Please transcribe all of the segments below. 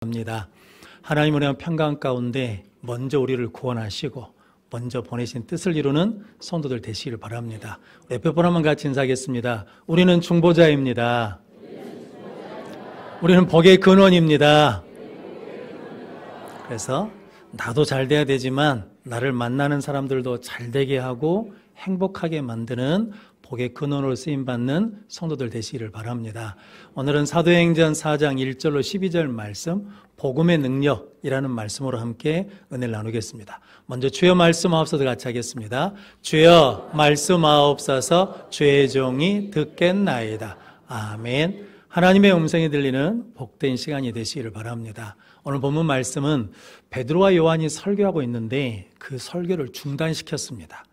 합니다. 하나님은 그냥 평강 가운데 먼저 우리를 구원하시고 먼저 보내신 뜻을 이루는 성도들 되시기를 바랍니다. 옆에 분 한번 같이 인사하겠습니다. 우리는 중보자입니다. 우리는 복의 근원입니다. 그래서 나도 잘 돼야 되지만 나를 만나는 사람들도 잘 되게 하고 행복하게 만드는 복의 근원으로 쓰임받는 성도들 되시기를 바랍니다. 오늘은 사도행전 4장 1절로 12절 말씀, 복음의 능력이라는 말씀으로 함께 은혜를 나누겠습니다. 먼저 주여 말씀하옵소서 같이 하겠습니다. 주여 말씀하옵소서 주의 종이 듣겠나이다. 아멘. 하나님의 음성이 들리는 복된 시간이 되시기를 바랍니다. 오늘 본문 말씀은 베드로와 요한이 설교하고 있는데 그 설교를 중단시켰습니다.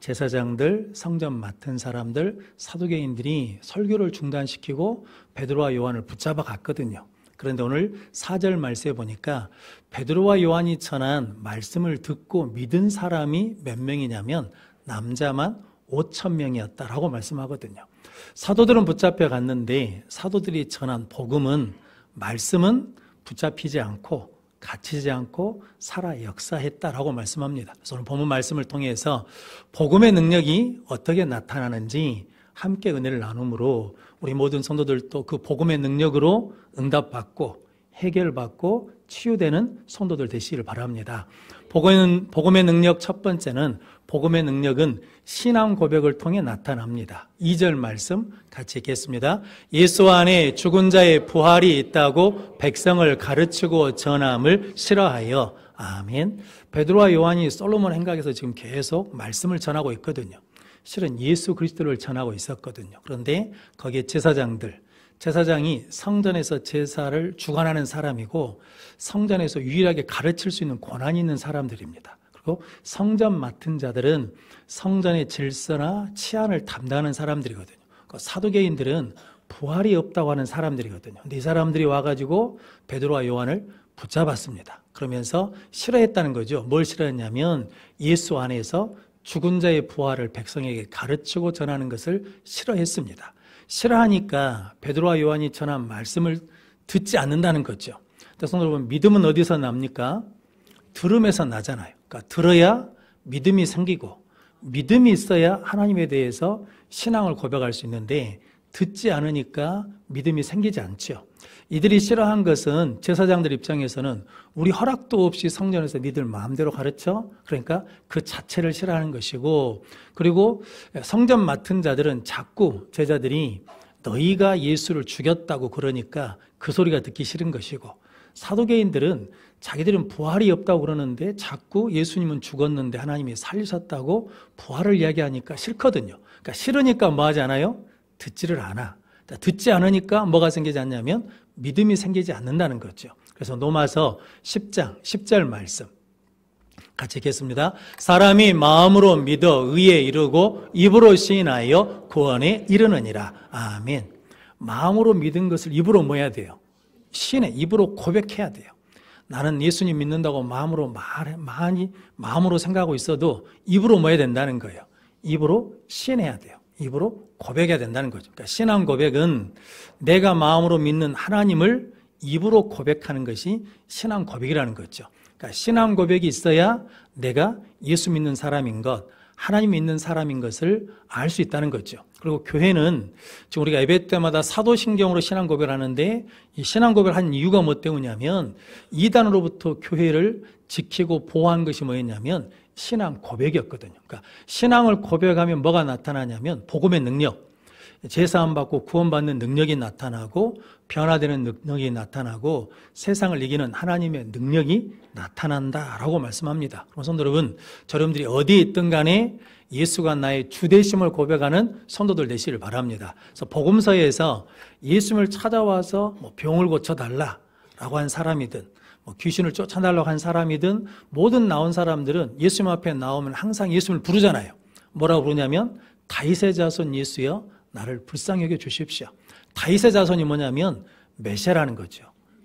제사장들, 성전 맡은 사람들, 사두개인들이 설교를 중단시키고 베드로와 요한을 붙잡아 갔거든요. 그런데 오늘 4절 말씀에 보니까 베드로와 요한이 전한 말씀을 듣고 믿은 사람이 몇 명이냐면 남자만 5,000명이었다라고 말씀하거든요. 사도들은 붙잡혀 갔는데 사도들이 전한 복음은, 말씀은 붙잡히지 않고 갇히지 않고 살아 역사했다라고 말씀합니다. 그래서 오늘 본문 말씀을 통해서 복음의 능력이 어떻게 나타나는지 함께 은혜를 나눔으로 우리 모든 성도들도 그 복음의 능력으로 응답받고 해결받고 치유되는 성도들 되시기를 바랍니다. 복음의 능력 첫 번째는, 복음의 능력은 신앙 고백을 통해 나타납니다. 2절 말씀 같이 읽겠습니다. 예수 안에 죽은 자의 부활이 있다고 백성을 가르치고 전함을 싫어하여. 아멘. 베드로와 요한이 솔로몬 행각에서 지금 계속 말씀을 전하고 있거든요. 실은 예수 그리스도를 전하고 있었거든요. 그런데 거기에 제사장이 성전에서 제사를 주관하는 사람이고 성전에서 유일하게 가르칠 수 있는 권한이 있는 사람들입니다. 그리고 성전 맡은 자들은 성전의 질서나 치안을 담당하는 사람들이거든요. 사두개인들은 부활이 없다고 하는 사람들이거든요. 근데 이 사람들이 와가지고 베드로와 요한을 붙잡았습니다. 그러면서 싫어했다는 거죠. 뭘 싫어했냐면 예수 안에서 죽은 자의 부활을 백성에게 가르치고 전하는 것을 싫어했습니다. 싫어하니까 베드로와 요한이 전한 말씀을 듣지 않는다는 거죠. 성도 여러분, 믿음은 어디서 납니까? 들음에서 나잖아요. 그러니까 들어야 믿음이 생기고 믿음이 있어야 하나님에 대해서 신앙을 고백할 수 있는데 듣지 않으니까 믿음이 생기지 않죠. 이들이 싫어한 것은 제사장들 입장에서는 우리 허락도 없이 성전에서 니들 마음대로 가르쳐? 그러니까 그 자체를 싫어하는 것이고, 그리고 성전 맡은 자들은 자꾸 제자들이 너희가 예수를 죽였다고 그러니까 그 소리가 듣기 싫은 것이고, 사두개인들은 자기들은 부활이 없다고 그러는데 자꾸 예수님은 죽었는데 하나님이 살리셨다고 부활을 이야기하니까 싫거든요. 그러니까 싫으니까 뭐 하지 않아요? 듣지를 않아. 듣지 않으니까 뭐가 생기지 않냐면 믿음이 생기지 않는다는 거죠. 그래서 로마서 10장 10절 말씀 같이 읽겠습니다. 사람이 마음으로 믿어 의에 이르고 입으로 시인하여 구원에 이르느니라. 아멘. 마음으로 믿은 것을 입으로 뭐 해야 돼요? 시인해. 입으로 고백해야 돼요. 나는 예수님 믿는다고 마음으로 마음으로 생각하고 있어도 입으로 뭐 해야 된다는 거예요? 입으로 시인해야 돼요. 입으로 고백해야 된다는 거죠. 그러니까 신앙 고백은 내가 마음으로 믿는 하나님을 입으로 고백하는 것이 신앙 고백이라는 거죠. 그러니까 신앙 고백이 있어야 내가 예수 믿는 사람인 것, 하나님 믿는 사람인 것을 알 수 있다는 거죠. 그리고 교회는 지금 우리가 예배 때마다 사도신경으로 신앙 고백을 하는데 이 신앙 고백을 한 이유가 뭐 때문이냐면 이단으로부터 교회를 지키고 보호한 것이 뭐였냐면 신앙 고백이었거든요. 그러니까 신앙을 고백하면 뭐가 나타나냐면 복음의 능력, 제사함 받고 구원받는 능력이 나타나고 변화되는 능력이 나타나고 세상을 이기는 하나님의 능력이 나타난다라고 말씀합니다. 그럼 성도 여러분, 여러분들이 어디에 있든 간에 예수가 나의 주되심을 고백하는 성도들 되시기를 바랍니다. 그래서 복음서에서 예수님을 찾아와서 병을 고쳐달라라고 한 사람이든 귀신을 쫓아달라고 한 사람이든 모든 나온 사람들은 예수님 앞에 나오면 항상 예수님을 부르잖아요. 뭐라고 부르냐면 다윗의 자손 예수여 나를 불쌍히 여겨 주십시오. 다윗의 자손이 뭐냐면 메시아라는 거죠.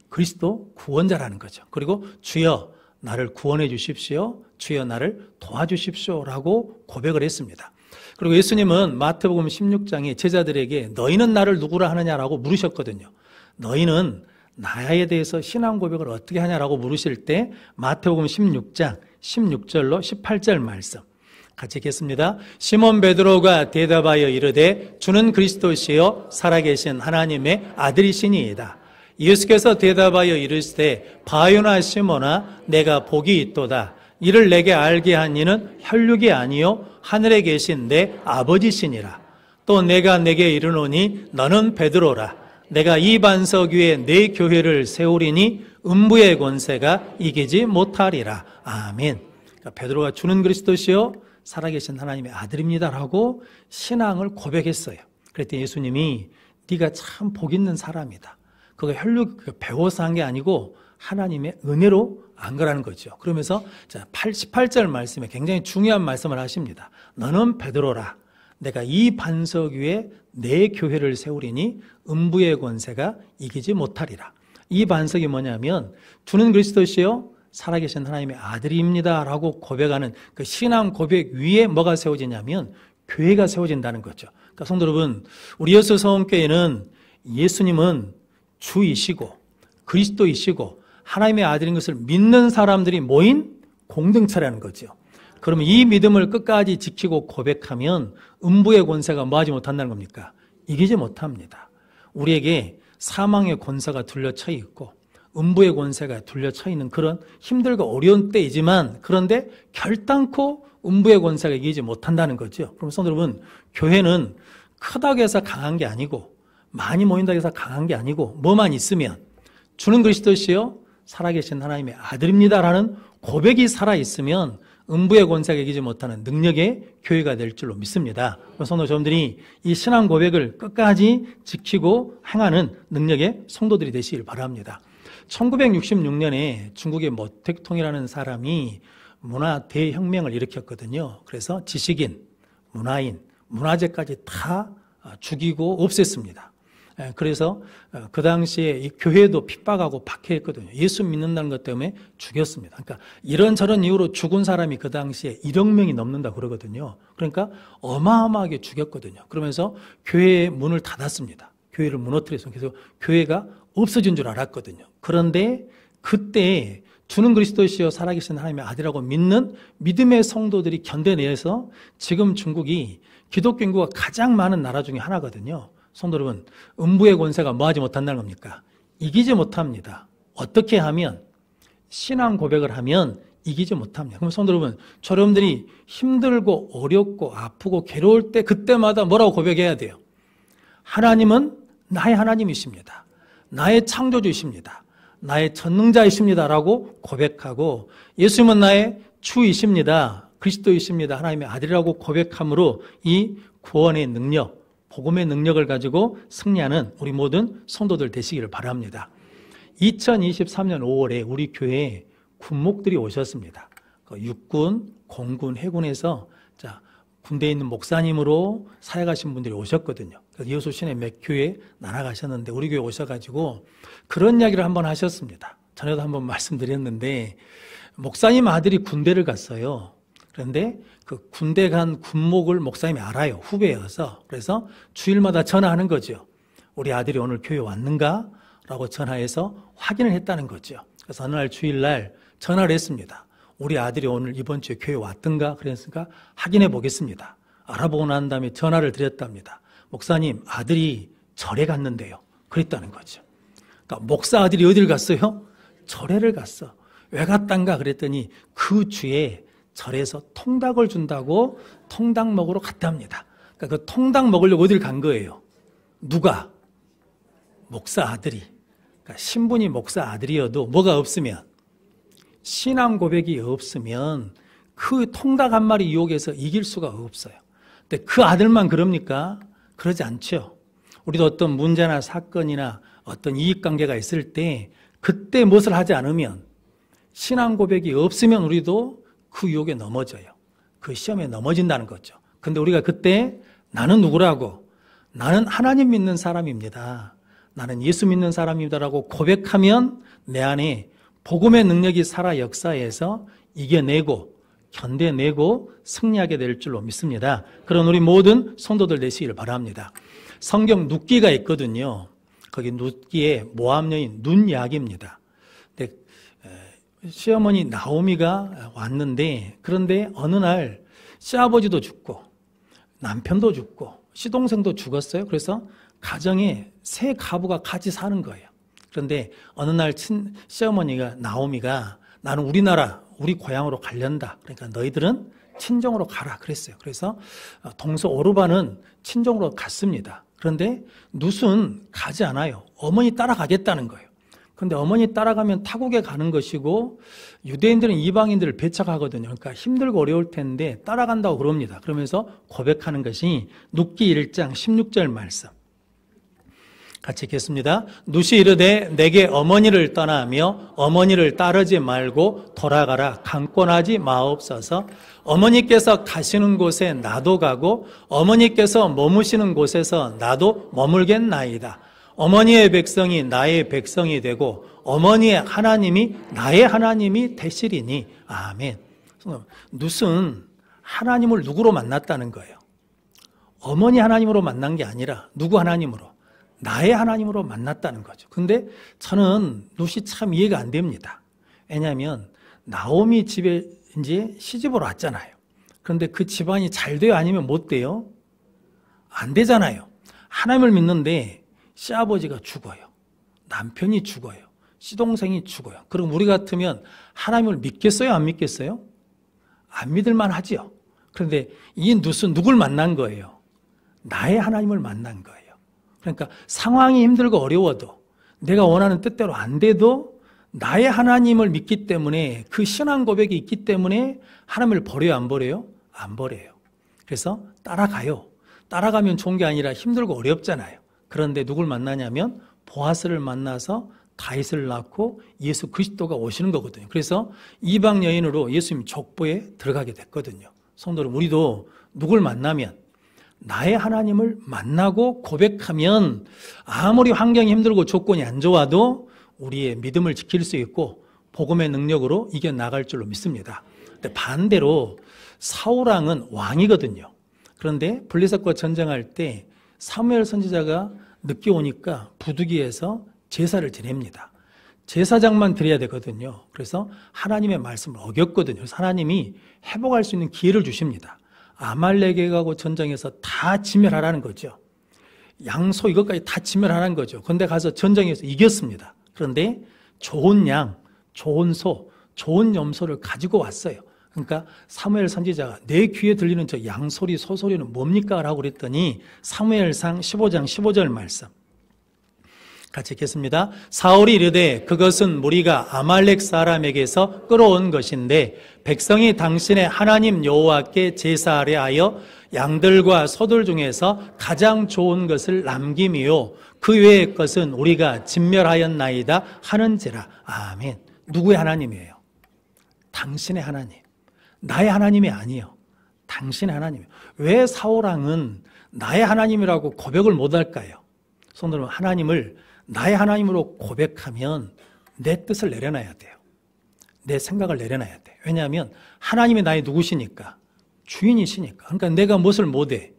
그리스도 구원자라는 거죠. 그리고 주여 나를 구원해 주십시오. 주여 나를 도와주십시오라고 고백을 했습니다. 그리고 예수님은 마태복음 16장에 제자들에게 너희는 나를 누구라 하느냐라고 물으셨거든요. 너희는 나에 대해서 신앙 고백을 어떻게 하냐라고 물으실 때 마태복음 16장 16절로 18절 말씀 같이 읽겠습니다. 시몬 베드로가 대답하여 이르되 주는 그리스도시요 살아계신 하나님의 아들이시니이다. 예수께서 대답하여 이르시되 바요나 시몬아 내가 복이 있도다. 이를 내게 알게 한 이는 혈육이 아니요 하늘에 계신 내 아버지시니라. 또 내가 내게 이르노니 너는 베드로라. 내가 이 반석 위에 내 교회를 세우리니 음부의 권세가 이기지 못하리라. 아멘. 그러니까 베드로가 주는 그리스도시요 살아계신 하나님의 아들입니다라고 신앙을 고백했어요. 그랬더니 예수님이 네가 참 복 있는 사람이다. 그거 혈육 배워서 한 게 아니고 하나님의 은혜로 안 거라는 거죠. 그러면서 18절 말씀에 굉장히 중요한 말씀을 하십니다. 너는 베드로라. 내가 이 반석 위에 내 교회를 세우리니 음부의 권세가 이기지 못하리라. 이 반석이 뭐냐면 주는 그리스도시요 살아계신 하나님의 아들입니다 라고 고백하는 그 신앙 고백 위에 뭐가 세워지냐면 교회가 세워진다는 거죠. 그러니까 성도 여러분, 우리 예수 성원교회는 예수님은 주이시고 그리스도이시고 하나님의 아들인 것을 믿는 사람들이 모인 공동체라는 거죠. 그러면 이 믿음을 끝까지 지키고 고백하면 음부의 권세가 뭐하지 못한다는 겁니까? 이기지 못합니다. 우리에게 사망의 권세가 둘러쳐 있고 음부의 권세가 둘러쳐 있는 그런 힘들고 어려운 때이지만 그런데 결단코 음부의 권세가 이기지 못한다는 거죠. 그럼 성도 여러분, 교회는 크다고 해서 강한 게 아니고 많이 모인다고 해서 강한 게 아니고 뭐만 있으면 주는 그리스도시요 살아계신 하나님의 아들입니다라는 고백이 살아있으면 음부의 권세가 이기지 못하는 능력의 교회가 될 줄로 믿습니다. 성도 여러분들이 이 신앙 고백을 끝까지 지키고 행하는 능력의 성도들이 되시길 바랍니다. 1966년에 중국의 모택통이라는 사람이 문화 대혁명을 일으켰거든요. 그래서 지식인, 문화인, 문화재까지 다 죽이고 없앴습니다. 그래서 그 당시에 이 교회도 핍박하고 박해했거든요. 예수 믿는다는 것 때문에 죽였습니다. 그러니까 이런저런 이유로 죽은 사람이 그 당시에 1억 명이 넘는다고 그러거든요. 그러니까 어마어마하게 죽였거든요. 그러면서 교회의 문을 닫았습니다. 교회를 무너뜨려서 그래서 교회가 없어진 줄 알았거든요. 그런데 그때 주는 그리스도시여 살아계신 하나님의 아들이라고 믿는 믿음의 성도들이 견뎌내서 지금 중국이 기독교 인구가 가장 많은 나라 중에 하나거든요. 성도 여러분, 음부의 권세가 뭐하지 못한다는 겁니까? 이기지 못합니다. 어떻게 하면? 신앙 고백을 하면 이기지 못합니다. 그럼 성도 여러분, 여러분들이 힘들고 어렵고 아프고 괴로울 때 그때마다 뭐라고 고백해야 돼요? 하나님은 나의 하나님이십니다. 나의 창조주이십니다. 나의 전능자이십니다 라고 고백하고 예수님은 나의 주이십니다. 그리스도이십니다. 하나님의 아들이라고 고백함으로 이 구원의 능력, 복음의 능력을 가지고 승리하는 우리 모든 성도들 되시기를 바랍니다. 2023년 5월에 우리 교회에 군목들이 오셨습니다. 육군, 공군, 해군에서 군대에 있는 목사님으로 사역하신 분들이 오셨거든요. 그래서 여수 시내 몇 교회 날아가셨는데 우리 교회 오셔가지고 그런 이야기를 한번 하셨습니다. 전에도 한번 말씀드렸는데 목사님 아들이 군대를 갔어요. 그런데 그 군대 간 군목을 목사님이 알아요. 후배여서. 그래서 주일마다 전화하는 거죠. 우리 아들이 오늘 교회 왔는가? 라고 전화해서 확인을 했다는 거죠. 그래서 어느 날 주일날 전화를 했습니다. 우리 아들이 오늘 이번 주에 교회 왔던가? 그랬으니까 확인해 보겠습니다. 알아보고 난 다음에 전화를 드렸답니다. 목사님, 아들이 절에 갔는데요. 그랬다는 거죠. 그러니까 목사 아들이 어디를 갔어요? 절에를 갔어. 왜 갔단가? 그랬더니 그 주에 절에서 통닭을 준다고 통닭 먹으러 갔답니다. 그러니까 그 통닭 먹으려고 어딜 간 거예요? 누가? 목사 아들이. 그러니까 신분이 목사 아들이어도 뭐가 없으면, 신앙 고백이 없으면 그 통닭 한 마리 유혹해서 이길 수가 없어요. 근데 그 아들만 그럽니까? 그러지 않죠. 우리도 어떤 문제나 사건이나 어떤 이익관계가 있을 때 그때 무엇을 하지 않으면, 신앙 고백이 없으면 우리도 그 유혹에 넘어져요. 그 시험에 넘어진다는 거죠. 근데 우리가 그때 나는 누구라고? 나는 하나님 믿는 사람입니다. 나는 예수 믿는 사람입니다라고 고백하면 내 안에 복음의 능력이 살아 역사해서 이겨내고 견뎌내고 승리하게 될 줄로 믿습니다. 그런 우리 모든 성도들 되시기를 바랍니다. 성경 눕기가 있거든요. 거기 룻기의 모압 여인 눈약입니다. 근데 시어머니 나오미가 왔는데, 그런데 어느 날 시아버지도 죽고 남편도 죽고 시동생도 죽었어요. 그래서 가정에 세 가부가 같이 사는 거예요. 그런데 어느 날 시어머니가 나오미가 나는 우리나라 우리 고향으로 가련다. 그러니까 너희들은 친정으로 가라 그랬어요. 그래서 동서 오르반은 친정으로 갔습니다. 그런데 룻은 가지 않아요. 어머니 따라가겠다는 거예요. 그런데 어머니 따라가면 타국에 가는 것이고 유대인들은 이방인들을 배척하거든요. 그러니까 힘들고 어려울 텐데 따라간다고 그럽니다. 그러면서 고백하는 것이 룻기 1장 16절 말씀. 같이 읽겠습니다. 룻이 이르되 내게 어머니를 떠나며 어머니를 따르지 말고 돌아가라. 강권하지 마옵소서. 어머니께서 가시는 곳에 나도 가고 어머니께서 머무시는 곳에서 나도 머물겠나이다. 어머니의 백성이 나의 백성이 되고 어머니의 하나님이 나의 하나님이 되시리니. 아멘. 룻은 하나님을 누구로 만났다는 거예요? 어머니 하나님으로 만난 게 아니라 누구 하나님으로? 나의 하나님으로 만났다는 거죠. 근데 저는 룻이 참 이해가 안 됩니다. 왜냐하면 나오미 집에 이제 시집으로 왔잖아요. 그런데 그 집안이 잘 돼요? 아니면 못 돼요? 안 되잖아요. 하나님을 믿는데 시아버지가 죽어요. 남편이 죽어요. 시동생이 죽어요. 그럼 우리 같으면 하나님을 믿겠어요? 안 믿겠어요? 안 믿을만 하죠. 그런데 이 룻은 누굴 만난 거예요? 나의 하나님을 만난 거예요. 그러니까 상황이 힘들고 어려워도 내가 원하는 뜻대로 안 돼도 나의 하나님을 믿기 때문에 그 신앙 고백이 있기 때문에 하나님을 버려요? 안 버려요? 안 버려요. 그래서 따라가요. 따라가면 좋은 게 아니라 힘들고 어렵잖아요. 그런데 누굴 만나냐면 보아스를 만나서 다윗을 낳고 예수 그리스도가 오시는 거거든요. 그래서 이방 여인으로 예수님 족보에 들어가게 됐거든요. 성도 여러분, 우리도 누굴 만나면 나의 하나님을 만나고 고백하면 아무리 환경이 힘들고 조건이 안 좋아도 우리의 믿음을 지킬 수 있고 복음의 능력으로 이겨나갈 줄로 믿습니다. 근데 반대로 사울왕은 왕이거든요. 그런데 블레셋과 전쟁할 때 사무엘 선지자가 늦게 오니까 부두기에서 제사를 지냅니다. 제사장만 드려야 되거든요. 그래서 하나님의 말씀을 어겼거든요. 그래서 하나님이 회복할 수 있는 기회를 주십니다. 아말렉에가고 전쟁에서 다 진멸하라는 거죠. 양소 이것까지 다 진멸하라는 거죠. 그런데 가서 전쟁에서 이겼습니다. 그런데 좋은 양, 좋은 소, 좋은 염소를 가지고 왔어요. 그러니까 사무엘 선지자가 내 귀에 들리는 저 양소리, 소소리는 뭡니까? 라고 그랬더니 사무엘상 15장 15절 말씀. 같이 읽겠습니다. 사울이 이르되 그것은 무리가 아말렉 사람에게서 끌어온 것인데 백성이 당신의 하나님 여호와께 제사하려 하여 양들과 소들 중에서 가장 좋은 것을 남김이요 그 외의 것은 우리가 진멸하였나이다 하는지라. 아멘. 누구의 하나님이에요? 당신의 하나님. 나의 하나님이 아니에요. 당신의 하나님이에요. 왜 사울왕은 나의 하나님이라고 고백을 못할까요? 성도 여러분, 하나님을 나의 하나님으로 고백하면 내 뜻을 내려놔야 돼요. 내 생각을 내려놔야 돼요. 왜냐하면 하나님이 나의 누구시니까? 주인이시니까. 그러니까 내가 무엇을 못해?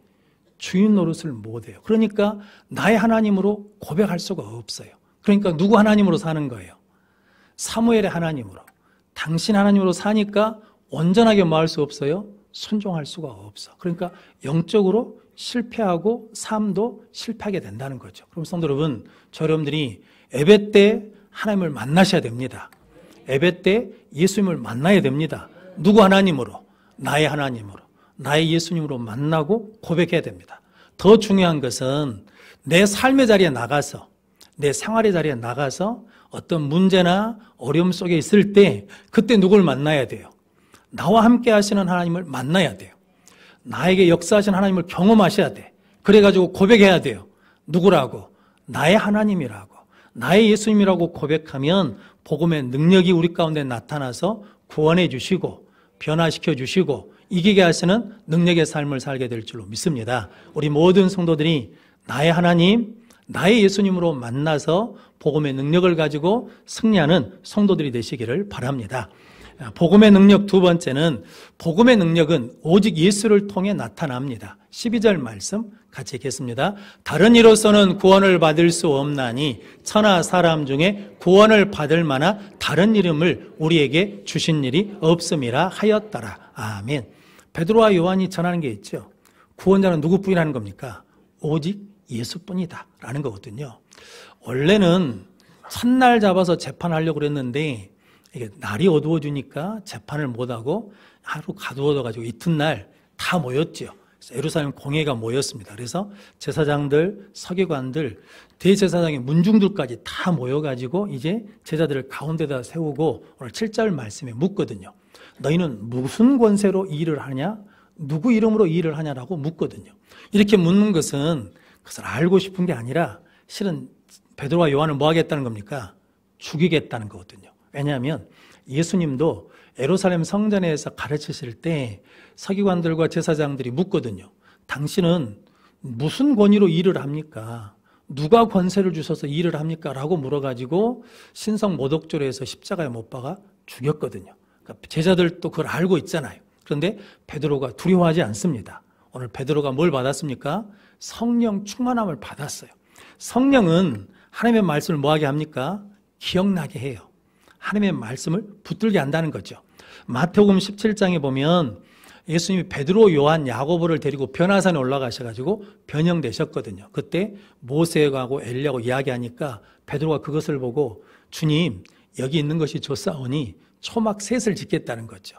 주인 노릇을 못해요. 그러니까 나의 하나님으로 고백할 수가 없어요. 그러니까 누구 하나님으로 사는 거예요? 사무엘의 하나님으로. 당신 하나님으로 사니까 온전하게 뭐 할 수 없어요? 순종할 수가 없어. 그러니까 영적으로 실패하고 삶도 실패하게 된다는 거죠. 그럼 성도 여러분, 저 여러분들이 예배 때 하나님을 만나셔야 됩니다. 예배 때 예수님을 만나야 됩니다. 누구 하나님으로? 나의 하나님으로. 나의 예수님으로 만나고 고백해야 됩니다. 더 중요한 것은 내 삶의 자리에 나가서, 내 생활의 자리에 나가서 어떤 문제나 어려움 속에 있을 때 그때 누굴 만나야 돼요? 나와 함께 하시는 하나님을 만나야 돼요. 나에게 역사하신 하나님을 경험하셔야 돼. 그래가지고 고백해야 돼요. 누구라고? 나의 하나님이라고. 나의 예수님이라고 고백하면 복음의 능력이 우리 가운데 나타나서 구원해 주시고 변화시켜 주시고 이기게 하시는 능력의 삶을 살게 될 줄로 믿습니다. 우리 모든 성도들이 나의 하나님, 나의 예수님으로 만나서 복음의 능력을 가지고 승리하는 성도들이 되시기를 바랍니다. 복음의 능력 두 번째는 복음의 능력은 오직 예수를 통해 나타납니다. 12절 말씀 같이 읽겠습니다. 다른 이로서는 구원을 받을 수 없나니 천하 사람 중에 구원을 받을 만한 다른 이름을 우리에게 주신 일이 없음이라 하였더라. 아멘. 베드로와 요한이 전하는 게 있죠. 구원자는 누구뿐이라는 겁니까? 오직 예수뿐이다 라는 거거든요. 원래는 첫날 잡아서 재판하려고 그랬는데 이게 날이 어두워지니까 재판을 못하고 하루 가두어져가지고 이튿날 다 모였죠. 예루살렘 공회가 모였습니다. 그래서 제사장들, 서기관들, 대제사장의 문중들까지 다 모여가지고 이제 제자들을 가운데다 세우고 오늘 7절 말씀에 묻거든요. 너희는 무슨 권세로 이 일을 하냐? 누구 이름으로 이 일을 하냐라고 묻거든요. 이렇게 묻는 것은 그것을 알고 싶은 게 아니라 실은 베드로와 요한을 뭐 하겠다는 겁니까? 죽이겠다는 거거든요. 왜냐하면 예수님도 예루살렘 성전에서 가르치실 때 서기관들과 제사장들이 묻거든요. 당신은 무슨 권위로 일을 합니까? 누가 권세를 주셔서 일을 합니까? 라고 물어가지고 신성 모독죄로해서 십자가에 못 박아 죽였거든요. 그러니까 제자들도 그걸 알고 있잖아요. 그런데 베드로가 두려워하지 않습니다. 오늘 베드로가 뭘 받았습니까? 성령 충만함을 받았어요. 성령은 하나님의 말씀을 뭐하게 합니까? 기억나게 해요. 하나님의 말씀을 붙들게 한다는 거죠. 마태복음 17장에 보면 예수님이 베드로, 요한, 야고보를 데리고 변화산에 올라가셔가지고 변형되셨거든요. 그때 모세하고 엘리야하고 이야기하니까 베드로가 그것을 보고 주님 여기 있는 것이 좋사오니 초막 셋을 짓겠다는 거죠.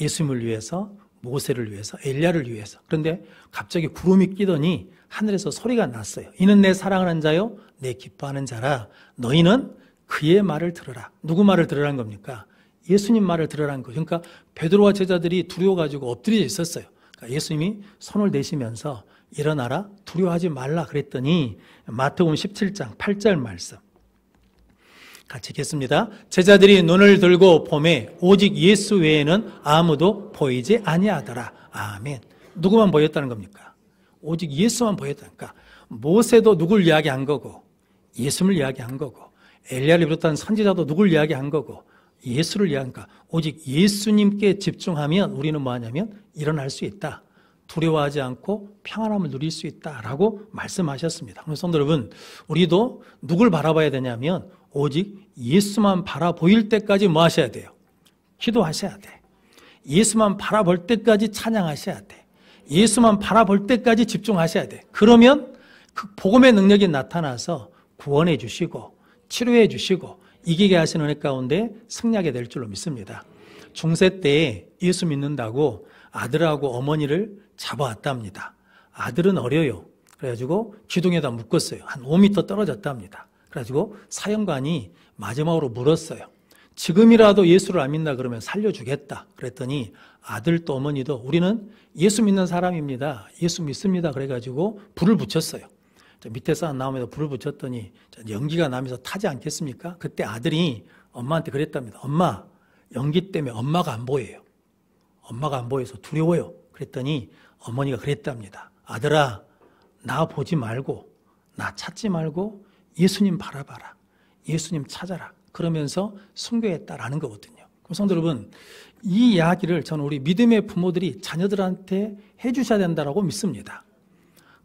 예수님을 위해서, 모세를 위해서, 엘리야를 위해서. 그런데 갑자기 구름이 끼더니 하늘에서 소리가 났어요. 이는 내 사랑하는 자요 내 기뻐하는 자라. 너희는 그의 말을 들으라. 누구 말을 들으라는 겁니까? 예수님 말을 들으라는 거죠. 그러니까 베드로와 제자들이 두려워가지고 엎드려 있었어요. 그러니까 예수님이 손을 대시면서 일어나라, 두려워하지 말라 그랬더니 마태복음 17장 8절 말씀 같이 읽겠습니다. 제자들이 눈을 들고 보매 오직 예수 외에는 아무도 보이지 아니하더라. 아멘. 누구만 보였다는 겁니까? 오직 예수만 보였다니까. 모세도 누굴 이야기한 거고 예수를 이야기한 거고 엘리야를 비롯한 선지자도 누굴 이야기한 거고 예수를 이야기하니까 오직 예수님께 집중하면 우리는 뭐하냐면 일어날 수 있다. 두려워하지 않고 평안함을 누릴 수 있다라고 말씀하셨습니다. 그래서 성도 여러분, 우리도 누굴 바라봐야 되냐면 오직 예수만 바라보일 때까지 뭐 하셔야 돼요? 기도하셔야 돼. 예수만 바라볼 때까지 찬양하셔야 돼. 예수만 바라볼 때까지 집중하셔야 돼. 그러면 그 복음의 능력이 나타나서 구원해 주시고 치료해 주시고 이기게 하시는 은혜 가운데 승리하게 될 줄로 믿습니다. 중세 때 예수 믿는다고 아들하고 어머니를 잡아왔답니다. 아들은 어려요. 그래가지고 기둥에다 묶었어요. 한 5m 떨어졌답니다. 그래가지고 사형관이 마지막으로 물었어요. 지금이라도 예수를 안 믿나 그러면 살려주겠다. 그랬더니 아들도 어머니도 우리는 예수 믿는 사람입니다. 예수 믿습니다. 그래가지고 불을 붙였어요. 밑에서 나오면서 불을 붙였더니 연기가 나면서 타지 않겠습니까? 그때 아들이 엄마한테 그랬답니다. 엄마, 연기 때문에 엄마가 안 보여요. 엄마가 안 보여서 두려워요. 그랬더니 어머니가 그랬답니다. 아들아, 나 보지 말고 나 찾지 말고 예수님 바라봐라. 예수님 찾아라. 그러면서 순교했다라는 거거든요. 그럼 성도 여러분, 이 이야기를 저는 우리 믿음의 부모들이 자녀들한테 해주셔야 된다고 믿습니다.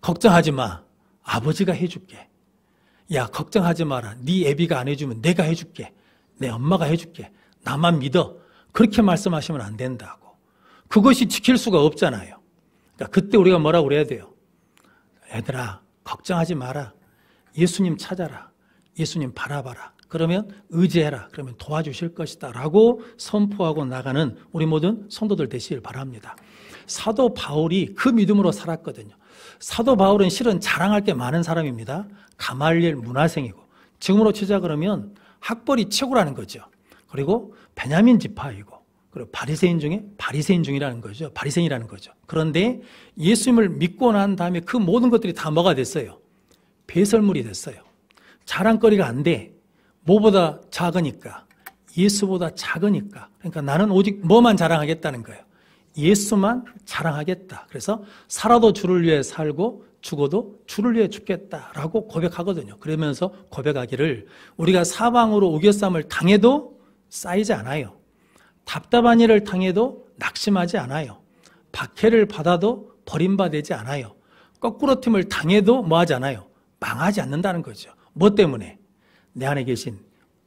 걱정하지 마. 아버지가 해줄게. 야, 걱정하지 마라. 네 애비가 안 해주면 내가 해줄게. 내 엄마가 해줄게. 나만 믿어. 그렇게 말씀하시면 안 된다고. 그것이 지킬 수가 없잖아요. 그러니까 그때 우리가 뭐라고 그래야 돼요? 얘들아, 걱정하지 마라. 예수님 찾아라. 예수님 바라봐라. 그러면 의지해라. 그러면 도와주실 것이다. 라고 선포하고 나가는 우리 모든 성도들 되시길 바랍니다. 사도 바울이 그 믿음으로 살았거든요. 사도 바울은 실은 자랑할 게 많은 사람입니다. 가말리엘 문화생이고 지금으로 치자 그러면 학벌이 최고라는 거죠. 그리고 베냐민 지파이고 그리고 바리새인 중에 바리새인 중이라는 거죠. 바리새인이라는 거죠. 그런데 예수님을 믿고 난 다음에 그 모든 것들이 다 뭐가 됐어요? 배설물이 됐어요. 자랑거리가 안 돼. 뭐보다 작으니까. 예수보다 작으니까. 그러니까 나는 오직 뭐만 자랑하겠다는 거예요. 예수만 자랑하겠다. 그래서 살아도 주를 위해 살고 죽어도 주를 위해 죽겠다라고 고백하거든요. 그러면서 고백하기를 우리가 사방으로 우겨쌈을 당해도 쌓이지 않아요. 답답한 일을 당해도 낙심하지 않아요. 박해를 받아도 버림받지 않아요. 거꾸로 팀을 당해도 뭐 하지 않아요? 망하지 않는다는 거죠. 뭐 때문에? 내 안에 계신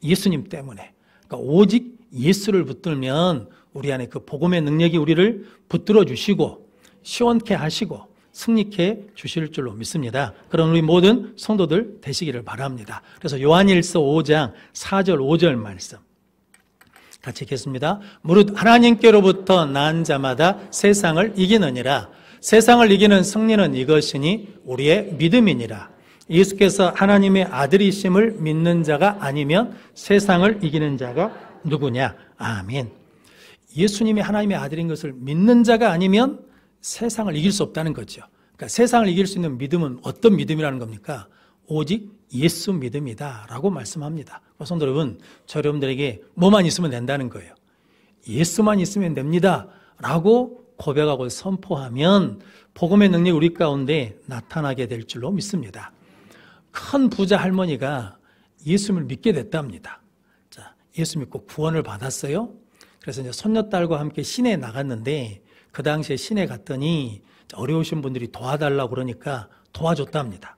예수님 때문에. 그러니까 오직 예수를 붙들면 우리 안에 그 복음의 능력이 우리를 붙들어 주시고 시원케 하시고 승리케 주실 줄로 믿습니다. 그런 우리 모든 성도들 되시기를 바랍니다. 그래서 요한일서 5장 4절 5절 말씀 같이 읽겠습니다. 무릇 하나님께로부터 난 자마다 세상을 이기느니라. 세상을 이기는 승리는 이것이니 우리의 믿음이니라. 예수께서 하나님의 아들이심을 믿는 자가 아니면 세상을 이기는 자가 누구냐? 아멘. 예수님이 하나님의 아들인 것을 믿는 자가 아니면 세상을 이길 수 없다는 거죠. 그러니까 세상을 이길 수 있는 믿음은 어떤 믿음이라는 겁니까? 오직 예수 믿음이다 라고 말씀합니다. 성도 여러분, 저 여러분들에게 뭐만 있으면 된다는 거예요. 예수만 있으면 됩니다 라고 고백하고 선포하면 복음의 능력이 우리 가운데 나타나게 될 줄로 믿습니다. 큰 부자 할머니가 예수님을 믿게 됐답니다. 자, 예수 믿고 구원을 받았어요. 그래서 이제 손녀딸과 함께 시내에 나갔는데 그 당시에 시내 갔더니 어려우신 분들이 도와달라고 그러니까 도와줬답니다.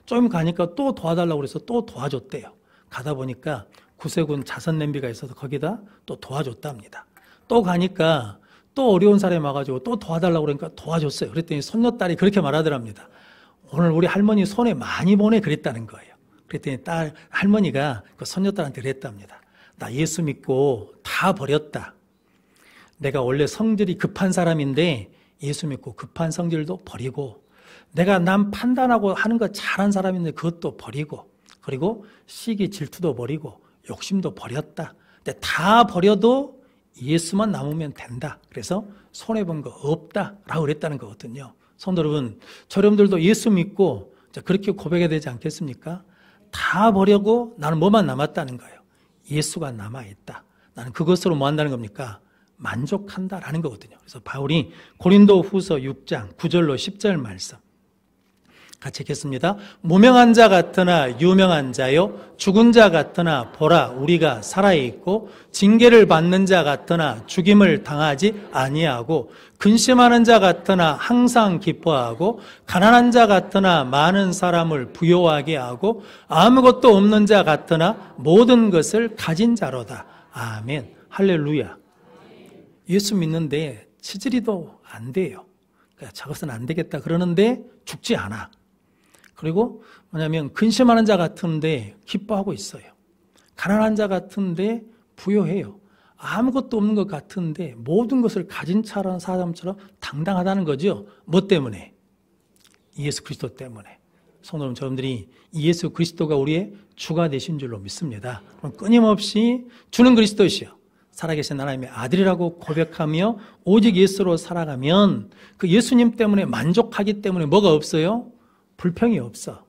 좀 가니까 또 도와달라고 그래서 또 도와줬대요. 가다 보니까 구세군 자선 냄비가 있어서 거기다 또 도와줬답니다. 또 가니까 또 어려운 사람이 와가지고 또 도와달라고 그러니까 도와줬어요. 그랬더니 손녀딸이 그렇게 말하더랍니다. 오늘 우리 할머니 손에 많이 보내 그랬다는 거예요. 그랬더니 할머니가 그 손녀딸한테 그랬답니다. 나 예수 믿고 다 버렸다. 내가 원래 성질이 급한 사람인데 예수 믿고 급한 성질도 버리고 내가 남 판단하고 하는 거 잘한 사람인데 그것도 버리고 그리고 시기 질투도 버리고 욕심도 버렸다. 근데 다 버려도 예수만 남으면 된다. 그래서 손해본 거 없다라고 그랬다는 거거든요. 성도 여러분, 저 여러분들도 예수 믿고 그렇게 고백해야 되지 않겠습니까? 다 버리고 나는 뭐만 남았다는 거예요. 예수가 남아있다. 나는 그것으로 뭐 한다는 겁니까? 만족한다라는 거거든요. 그래서 바울이 고린도 후서 6장 9절로 10절 말씀 같이 읽겠습니다. 무명한 자 같으나 유명한 자요 죽은 자 같으나 보라 우리가 살아있고 징계를 받는 자 같으나 죽임을 당하지 아니하고 근심하는 자 같으나 항상 기뻐하고 가난한 자 같으나 많은 사람을 부요하게 하고 아무것도 없는 자 같으나 모든 것을 가진 자로다. 아멘. 할렐루야. 예수 믿는데 치질이도 안 돼요. 그러니까 저것은 안 되겠다 그러는데 죽지 않아. 그리고 뭐냐면 근심하는 자 같은데 기뻐하고 있어요. 가난한 자 같은데 부요해요. 아무것도 없는 것 같은데 모든 것을 가진 사람처럼 당당하다는 거죠. 뭐 때문에? 예수 그리스도 때문에. 성도 여러분들이 예수 그리스도가 우리의 주가 되신 줄로 믿습니다. 그럼 끊임없이 주는 그리스도시요 살아계신 하나님의 아들이라고 고백하며 오직 예수로 살아가면 그 예수님 때문에 만족하기 때문에 뭐가 없어요? 불평이 없어.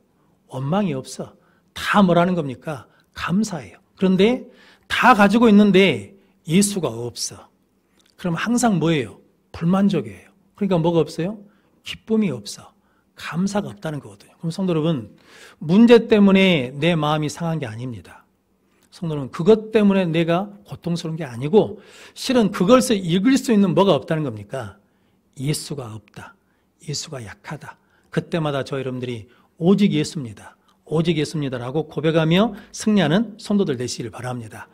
원망이 없어. 다 뭐라는 겁니까? 감사해요. 그런데 다 가지고 있는데 예수가 없어. 그럼 항상 뭐예요? 불만족이에요. 그러니까 뭐가 없어요? 기쁨이 없어. 감사가 없다는 거거든요. 그럼 성도 여러분, 문제 때문에 내 마음이 상한 게 아닙니다. 성도 여러분, 그것 때문에 내가 고통스러운 게 아니고 실은 그것을 이길 수 있는 뭐가 없다는 겁니까? 예수가 없다. 예수가 약하다. 그때마다 저희 여러분들이 오직 예수입니다. 오직 예수입니다라고 고백하며 승리하는 성도들 되시기를 바랍니다.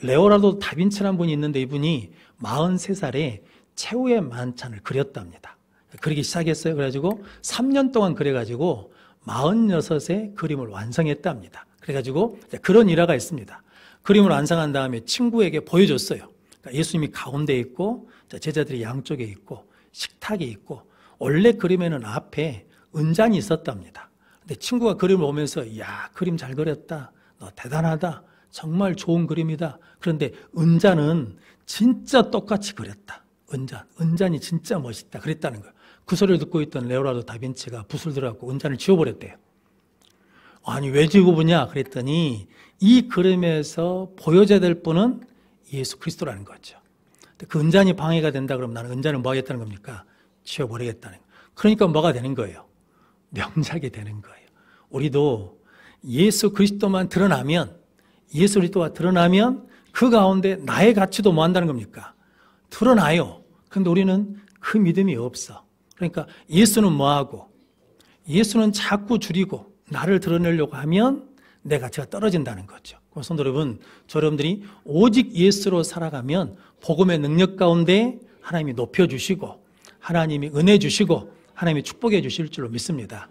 레오나르도 다빈치라는 분이 있는데 이분이 43살에 최후의 만찬을 그렸답니다. 그리기 시작했어요. 그래가지고 3년 동안 그래가지고 46의 그림을 완성했답니다. 그래가지고 그런 일화가 있습니다. 그림을 완성한 다음에 친구에게 보여줬어요. 그러니까 예수님이 가운데 있고 제자들이 양쪽에 있고 식탁이 있고 원래 그림에는 앞에 은잔이 있었답니다. 근데 친구가 그림을 보면서 야, 그림 잘 그렸다. 너 대단하다. 정말 좋은 그림이다. 그런데 은잔은 진짜 똑같이 그렸다. 은잔이 진짜 멋있다. 그랬다는 거예요. 그 소리를 듣고 있던 레오나르도 다빈치가 붓을 들어갖고 은잔을 지워버렸대요. 아니 왜 지워보냐 그랬더니 이 그림에서 보여져야 될 분은 예수 그리스도라는 거죠. 그 은잔이 방해가 된다 그러면 나는 은잔을 뭐 하겠다는 겁니까? 지워버리겠다는 거예요. 그러니까 뭐가 되는 거예요? 명작이 되는 거예요. 우리도 예수 그리스도만 드러나면 예수 그리스도가 드러나면 그 가운데 나의 가치도 뭐 한다는 겁니까? 드러나요. 그런데 우리는 그 믿음이 없어. 그러니까 예수는 뭐하고 예수는 자꾸 줄이고 나를 드러내려고 하면 내 가치가 떨어진다는 거죠. 성도 여러분, 여러분들이 오직 예수로 살아가면 복음의 능력 가운데 하나님이 높여주시고 하나님이 은혜 주시고 하나님이 축복해 주실 줄로 믿습니다.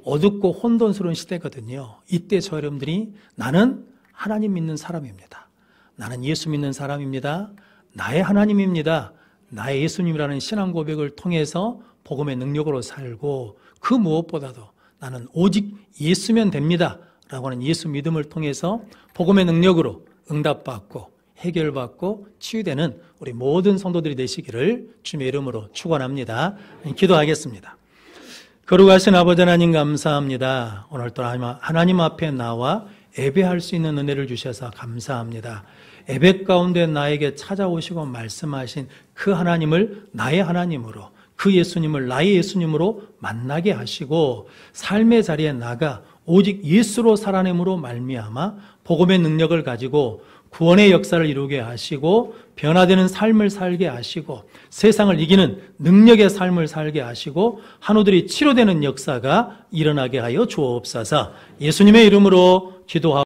어둡고 혼돈스러운 시대거든요. 이때 저 여러분들이 나는 하나님 믿는 사람입니다. 나는 예수 믿는 사람입니다. 나의 하나님입니다. 나의 예수님이라는 신앙 고백을 통해서 복음의 능력으로 살고 그 무엇보다도 나는 오직 예수면 됩니다 라고 하는 예수 믿음을 통해서 복음의 능력으로 응답받고 해결받고 치유되는 우리 모든 성도들이 되시기를 주님의 이름으로 축원합니다. 기도하겠습니다. 거룩하신 아버지 하나님 감사합니다. 오늘 또 하나님 앞에 나와 예배할 수 있는 은혜를 주셔서 감사합니다. 예배 가운데 나에게 찾아오시고 말씀하신 그 하나님을 나의 하나님으로, 그 예수님을 나의 예수님으로 만나게 하시고 삶의 자리에 나가 오직 예수로 살아냄으로 말미암아 복음의 능력을 가지고 구원의 역사를 이루게 하시고 변화되는 삶을 살게 하시고 세상을 이기는 능력의 삶을 살게 하시고 한우들이 치료되는 역사가 일어나게 하여 주옵소서. 예수님의 이름으로 기도하고